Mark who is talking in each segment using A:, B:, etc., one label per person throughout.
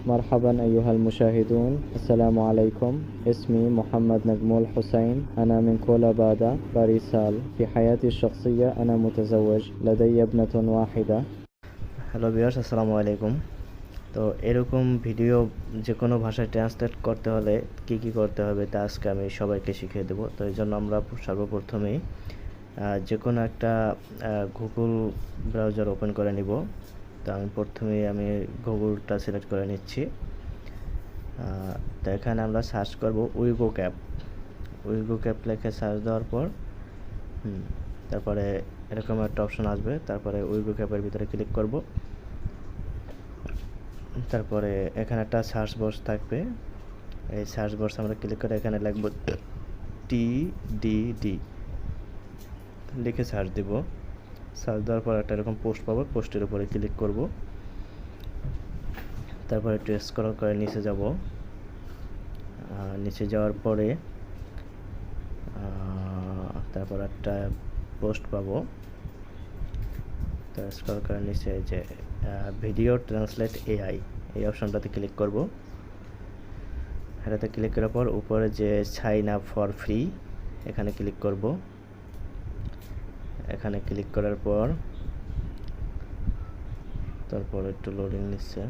A: مرحبا أيها المشاهدون، السلام عليكم. اسمي محمد نجم الحسين، أنا من كولابادا باريسال. في حياتي الشخصية أنا متزوج، لدي ابنة واحدة.
B: Hello viewers, আসসালামু আলাইকুম। তো এরকম ভিডিও যে কোনো ভাষায় ট্রান্সলেট করতে হলে কি কি করতে হবে তা আজকে আমি সবাইকে শিখিয়ে দেবো। তো এই জন্য আমরা সর্বপ্রথমেই যে কোনো একটা গুগল ব্রাউজার ওপেন করে নিব। তো আমি প্রথমেই গুগলটা সিলেক্ট করে নিচ্ছি। তো এখানে আমরা সার্চ করব উইগো ক্যাপ লিখে সার্চ দেওয়ার পর তারপরে এরকম একটা অপশন আসবে। তারপরে উইগো ক্যাপের ভিতরে ক্লিক করব। তারপরে এখানে একটা সার্চ বক্স থাকবে। এই সার্চ বক্স আমরা ক্লিক করে এখানে লিখব TDD লিখে সার্চ দেব। সার্চ দেওয়ার পর একটা এরকম পোস্ট পাবো, পোস্টের উপরে ক্লিক করব। তারপরে একটু স্ক্রল করে নিচে যাব। নিচে যাওয়ার পরে তারপর একটা পোস্ট পাবো। তো স্ক্রল করে নিচে যে ভিডিও ট্রান্সলেট AI এই অপশনটাতে ক্লিক করব। এটাতে ক্লিক করার পর উপরে যে সাইন আপ ফর ফ্রি এখানে ক্লিক করব। এখানে ক্লিক করার পর তারপর একটু লোডিং নিচ্ছে।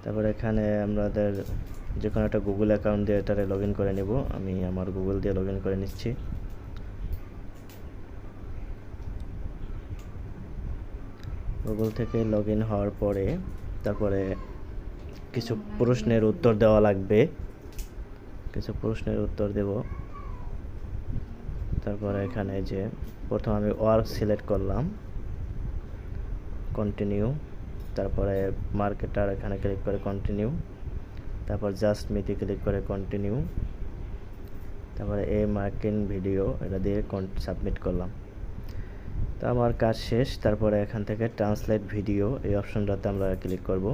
B: তারপর এখানে আমাদের যে কোনো একটা গুগল অ্যাকাউন্ট দিয়ে এটারে লগ ইন করে নেব। আমি আমার গুগল দিয়ে লগ ইন করে নিচ্ছি। গুগল থেকে লগ ইন হওয়ার পরে তারপরে কিছু প্রশ্নের উত্তর দেওয়া লাগবে। কিছু প্রশ্নের উত্তর দেব। তারপরে এখানে যে প্রথম আমি ওয়ার্ক সিলেক্ট করলাম, কন্টিনিউ। তারপরে মার্কেটার এখানে ক্লিক করে কন্টিনিউ। তারপর জাস্ট মিতে ক্লিক করে কন্টিনিউ। তারপরে মার্কিং ভিডিও এটা দিয়ে সাবমিট করলাম। তো আমার কাজ শেষ। তারপরে এখান থেকে ট্রান্সলেট ভিডিও এই অপশনটাতে আমরা ক্লিক করব।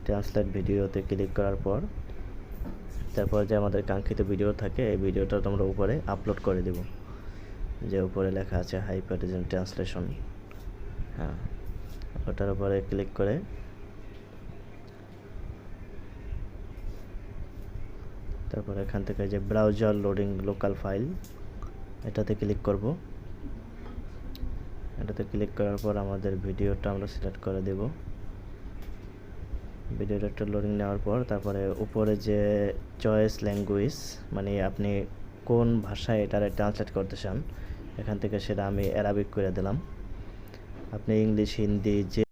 B: ট্রান্সলেট ভিডিওতে ক্লিক করার পর তারপর যে আমাদের কাঙ্ক্ষিত ভিডিও থাকে এই ভিডিওটা তোমরা উপরে আপলোড করে দেব। যে উপরে লেখা আছে হাইপারটেনশন ট্রান্সলেশন, ওটার উপরে ক্লিক করে তারপর এখান থেকে যে ব্রাউজার লোডিং লোকাল ফাইল এটাতে ক্লিক করব। এটাতে ক্লিক করার পর আমাদের ভিডিওটা আমরা সিলেক্ট করে দেব। ভিডিওটা একটু লোডিং নেওয়ার পর তারপরে উপরে যে চয়েস ল্যাঙ্গুয়েজ মানে আপনি কোন ভাষায় এটারে ট্রান্সলেট করতে চান এখান থেকে সেটা আমি অ্যারাবিক করে দিলাম। আপনি ইংলিশ, হিন্দি যে